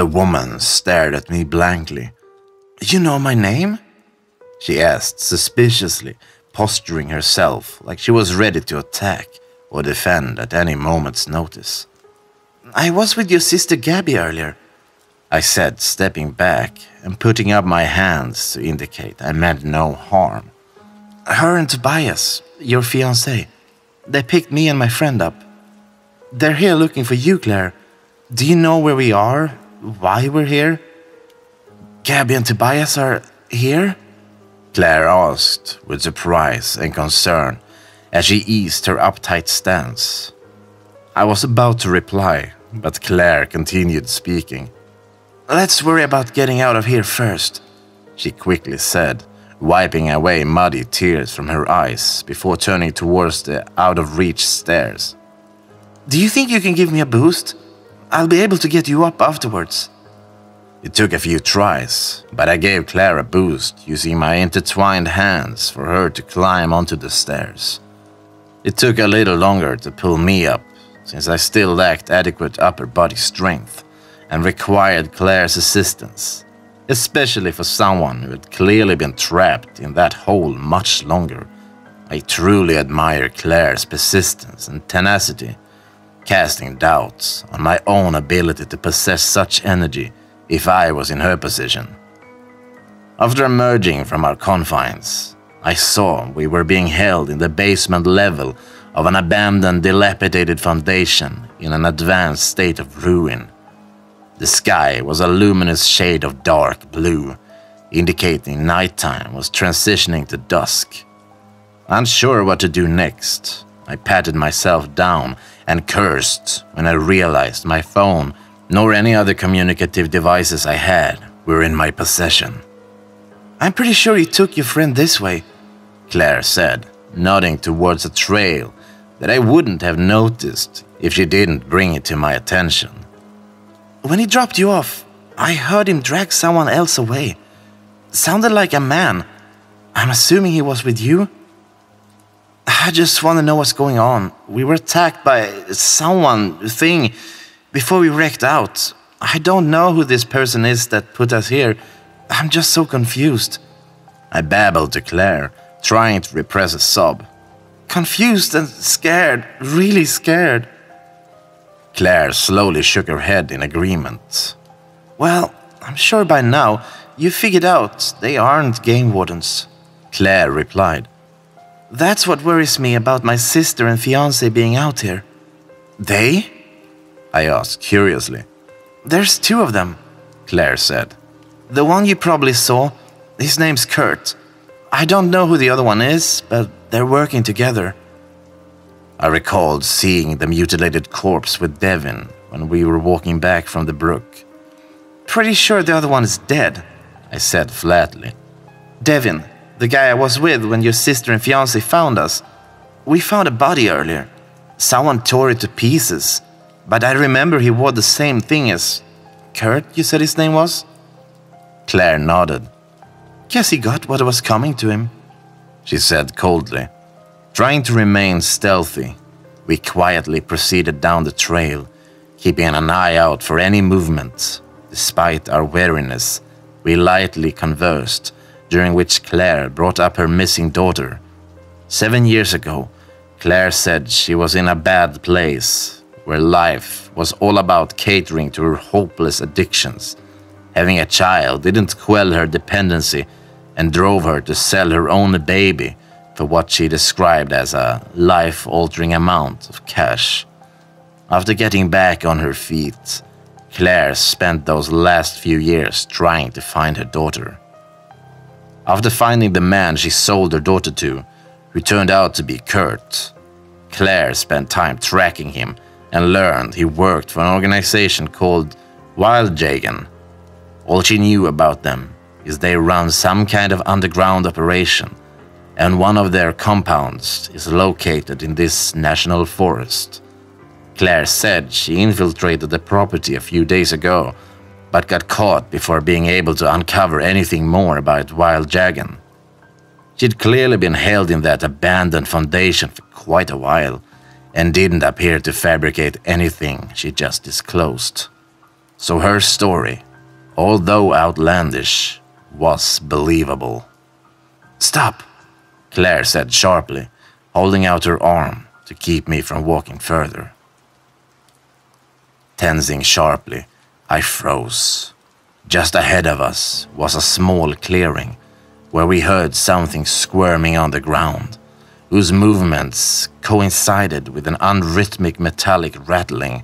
The woman stared at me blankly. "You know my name?" she asked suspiciously, posturing herself like she was ready to attack or defend at any moment's notice. "I was with your sister Gabby earlier," I said, stepping back and putting up my hands to indicate I meant no harm. "Her and Tobias, your fiancé, they picked me and my friend up. They're here looking for you, Claire. Do you know where we are? Why we're here?" "Gabby and Tobias are here?" Claire asked with surprise and concern as she eased her uptight stance. I was about to reply, but Claire continued speaking. "Let's worry about getting out of here first," she quickly said, wiping away muddy tears from her eyes before turning towards the out-of-reach stairs. "Do you think you can give me a boost? I'll be able to get you up afterwards." It took a few tries, but I gave Claire a boost using my intertwined hands for her to climb onto the stairs. It took a little longer to pull me up, since I still lacked adequate upper body strength and required Claire's assistance, especially for someone who had clearly been trapped in that hole much longer. I truly admire Claire's persistence and tenacity, casting doubts on my own ability to possess such energy if I was in her position. After emerging from our confines, I saw we were being held in the basement level of an abandoned, dilapidated foundation in an advanced state of ruin. The sky was a luminous shade of dark blue, indicating nighttime was transitioning to dusk. Unsure what to do next, I patted myself down and cursed when I realized my phone nor any other communicative devices I had were in my possession. "I'm pretty sure he took your friend this way," Claire said, nodding towards a trail that I wouldn't have noticed if she didn't bring it to my attention. "When he dropped you off, I heard him drag someone else away. Sounded like a man. I'm assuming he was with you?" "I just want to know what's going on. We were attacked by thing, before we wrecked out. I don't know who this person is that put us here. I'm just so confused," I babbled to Claire, trying to repress a sob. "Confused and scared, really scared." Claire slowly shook her head in agreement. "Well, I'm sure by now you figured out they aren't game wardens," Claire replied. "That's what worries me about my sister and fiancé being out here." "They?" I asked curiously. "There's two of them," Claire said. "The one you probably saw, his name's Kurt. I don't know who the other one is, but they're working together." I recalled seeing the mutilated corpse with Devin when we were walking back from the brook. "Pretty sure the other one is dead," I said flatly. "Devin, the guy I was with when your sister and fiancé found us. We found a body earlier. Someone tore it to pieces, but I remember he wore the same thing as Kurt, you said his name was?" Claire nodded. "Guess he got what was coming to him," she said coldly. Trying to remain stealthy, we quietly proceeded down the trail, keeping an eye out for any movement. Despite our wariness, we lightly conversed, during which Claire brought up her missing daughter. 7 years ago, Claire said she was in a bad place, where life was all about catering to her hopeless addictions. Having a child didn't quell her dependency and drove her to sell her own baby for what she described as a life-altering amount of cash. After getting back on her feet, Claire spent those last few years trying to find her daughter. After finding the man she sold her daughter to, who turned out to be Kurt, Claire spent time tracking him and learned he worked for an organization called Wildjagen. All she knew about them is they run some kind of underground operation, and one of their compounds is located in this national forest. Claire said she infiltrated the property a few days ago, but got caught before being able to uncover anything more about Wildjagen. She'd clearly been held in that abandoned foundation for quite a while, and didn't appear to fabricate anything she just disclosed. So her story, although outlandish, was believable. "Stop," Claire said sharply, holding out her arm to keep me from walking further. Tensing sharply, I froze. Just ahead of us was a small clearing where we heard something squirming on the ground, whose movements coincided with an unrhythmic metallic rattling.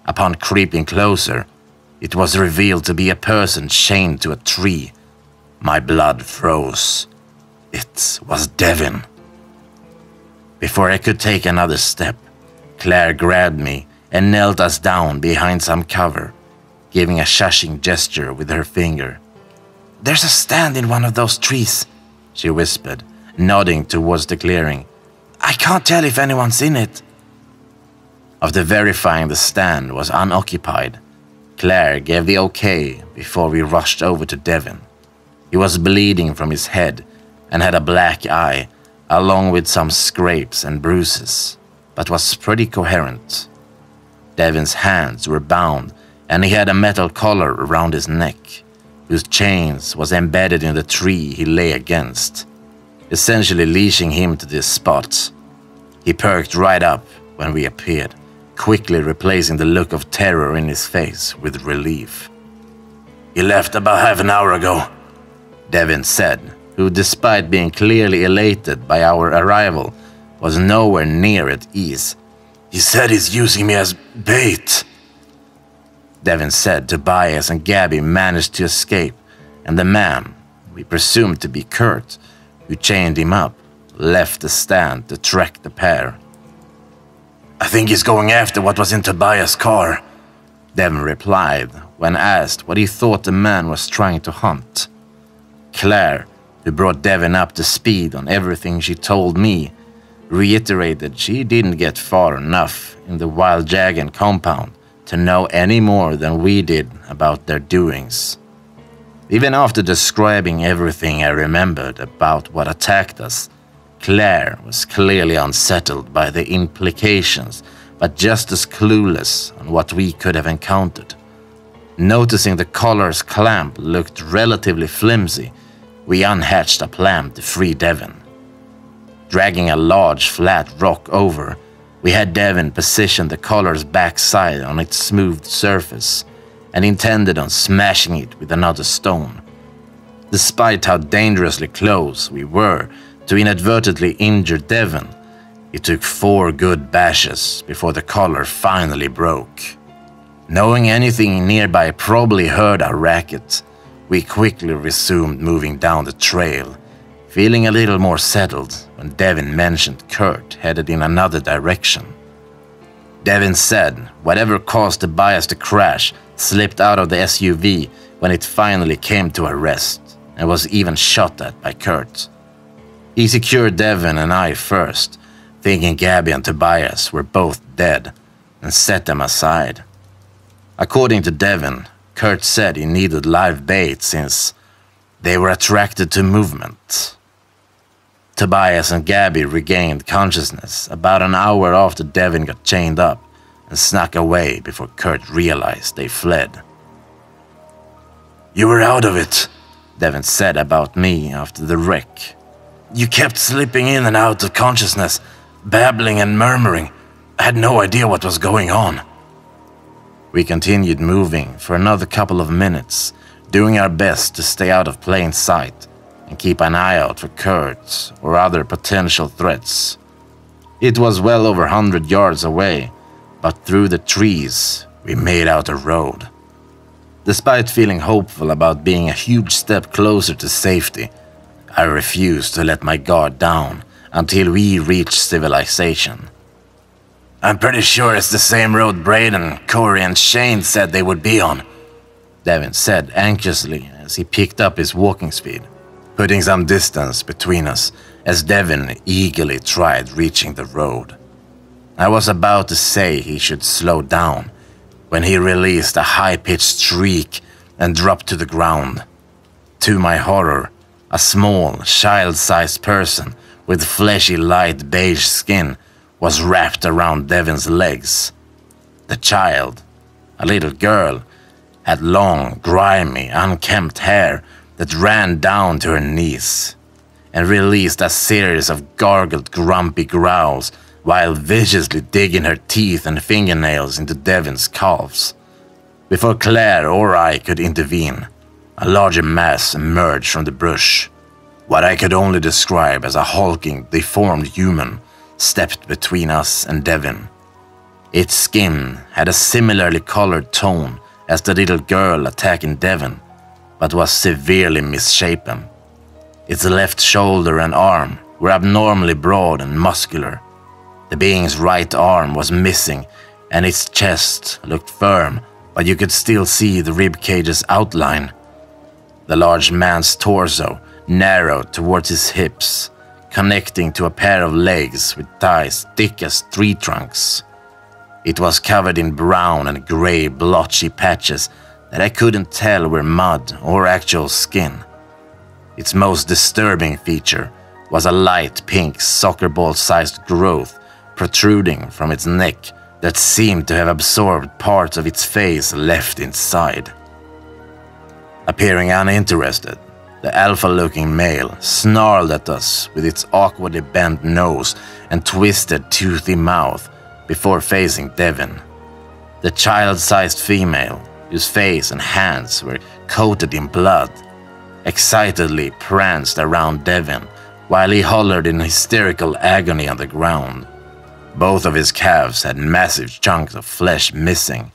Upon creeping closer, it was revealed to be a person chained to a tree. My blood froze. It was Devin. Before I could take another step, Claire grabbed me and knelt us down behind some cover, giving a shushing gesture with her finger. "There's a stand in one of those trees," she whispered, nodding towards the clearing. "I can't tell if anyone's in it." After verifying the stand was unoccupied, Claire gave the okay before we rushed over to Devin. He was bleeding from his head and had a black eye, along with some scrapes and bruises, but was pretty coherent. Devin's hands were bound, and he had a metal collar around his neck, whose chains was embedded in the tree he lay against, essentially leashing him to this spot. He perked right up when we appeared, quickly replacing the look of terror in his face with relief. "He left about half an hour ago," Devin said, who, despite being clearly elated by our arrival, was nowhere near at ease. "He said he's using me as bait." Devin said Tobias and Gabby managed to escape, and the man, we presumed to be Kurt, who chained him up, left the stand to track the pair. "I think he's going after what was in Tobias' car," Devin replied when asked what he thought the man was trying to hunt. Claire, who brought Devin up to speed on everything she told me, reiterated she didn't get far enough in the Wild Dragon compound to know any more than we did about their doings. Even after describing everything I remembered about what attacked us, Claire was clearly unsettled by the implications, but just as clueless on what we could have encountered. Noticing the collar's clamp looked relatively flimsy, we unhatched a plan to free Devin. Dragging a large flat rock over, we had Devin position the collar's backside on its smooth surface and intended on smashing it with another stone. Despite how dangerously close we were to inadvertently injure Devin, it took 4 good bashes before the collar finally broke. Knowing anything nearby probably heard our racket, we quickly resumed moving down the trail, feeling a little more settled when Devin mentioned Kurt headed in another direction. Devin said whatever caused Tobias to crash slipped out of the SUV when it finally came to a rest and was even shot at by Kurt. He secured Devin and I first, thinking Gabby and Tobias were both dead, and set them aside. According to Devin, Kurt said he needed live bait since they were attracted to movement. Tobias and Gabby regained consciousness about an hour after Devin got chained up and snuck away before Kurt realized they fled. "You were out of it," Devin said about me after the wreck. "You kept slipping in and out of consciousness, babbling and murmuring. I had no idea what was going on." We continued moving for another couple of minutes, doing our best to stay out of plain sight and keep an eye out for Kurt or other potential threats. It was well over 100 yards away, but through the trees we made out a road. Despite feeling hopeful about being a huge step closer to safety, I refused to let my guard down until we reached civilization. "I'm pretty sure it's the same road Braden, Corey, and Shane said they would be on," Devin said anxiously as he picked up his walking speed, putting some distance between us as Devin eagerly tried reaching the road. I was about to say he should slow down when he released a high-pitched shriek and dropped to the ground. To my horror, a small, child-sized person with fleshy light beige skin was wrapped around Devin's legs. The child, a little girl, had long, grimy, unkempt hair that ran down to her knees, and released a series of gargled, grumpy growls while viciously digging her teeth and fingernails into Devin's calves. Before Claire or I could intervene, a larger mass emerged from the brush. What I could only describe as a hulking, deformed human stepped between us and Devin. Its skin had a similarly colored tone as the little girl attacking Devin, but was severely misshapen. Its left shoulder and arm were abnormally broad and muscular. The being's right arm was missing, and its chest looked firm, but you could still see the ribcage's outline. The large man's torso narrowed towards his hips, connecting to a pair of legs with ties thick as tree trunks. It was covered in brown and gray blotchy patches that I couldn't tell were mud or actual skin. Its most disturbing feature was a light pink soccer ball-sized growth protruding from its neck that seemed to have absorbed parts of its face left inside. Appearing uninterested, the alpha-looking male snarled at us with its awkwardly bent nose and twisted, toothy mouth before facing Devin. The child-sized female, whose face and hands were coated in blood, excitedly pranced around Devin while he hollered in hysterical agony on the ground. Both of his calves had massive chunks of flesh missing,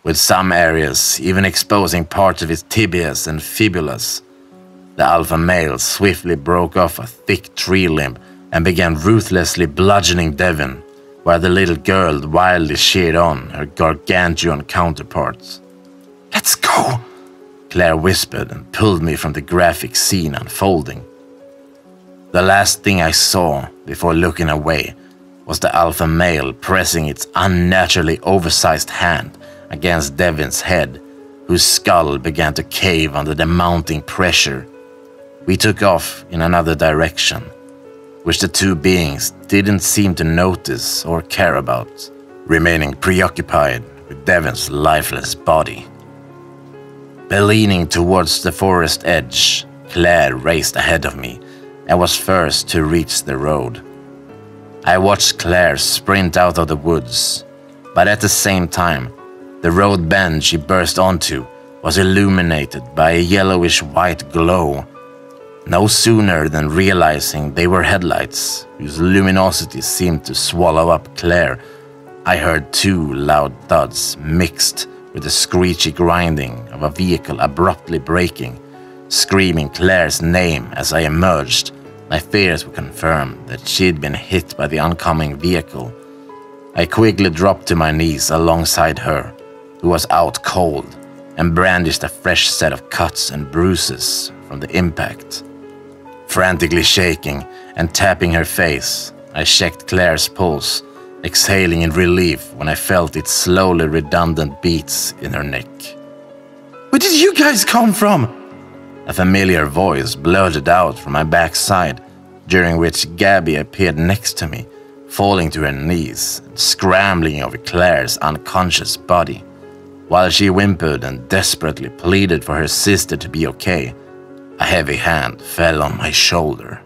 with some areas even exposing parts of his tibias and fibulas. The alpha male swiftly broke off a thick tree limb and began ruthlessly bludgeoning Devin, while the little girl wildly cheered on her gargantuan counterparts. "Let's go," Claire whispered and pulled me from the graphic scene unfolding. The last thing I saw before looking away was the alpha male pressing its unnaturally oversized hand against Devin's head, whose skull began to cave under the mounting pressure. We took off in another direction, which the two beings didn't seem to notice or care about, remaining preoccupied with Devin's lifeless body. Leaning towards the forest edge, Claire raced ahead of me and was first to reach the road. I watched Claire sprint out of the woods, but at the same time, the road bend she burst onto was illuminated by a yellowish-white glow. No sooner than realizing they were headlights, whose luminosity seemed to swallow up Claire, I heard two loud thuds mixed with the screechy grinding of a vehicle abruptly braking. Screaming Claire's name as I emerged, my fears were confirmed that she'd been hit by the oncoming vehicle. I quickly dropped to my knees alongside her, who was out cold, and brandished a fresh set of cuts and bruises from the impact. Frantically shaking and tapping her face, I checked Claire's pulse, exhaling in relief when I felt its slowly redundant beats in her neck. "Where did you guys come from?" A familiar voice blurted out from my backside, during which Gabby appeared next to me, falling to her knees and scrambling over Claire's unconscious body. While she whimpered and desperately pleaded for her sister to be okay, a heavy hand fell on my shoulder.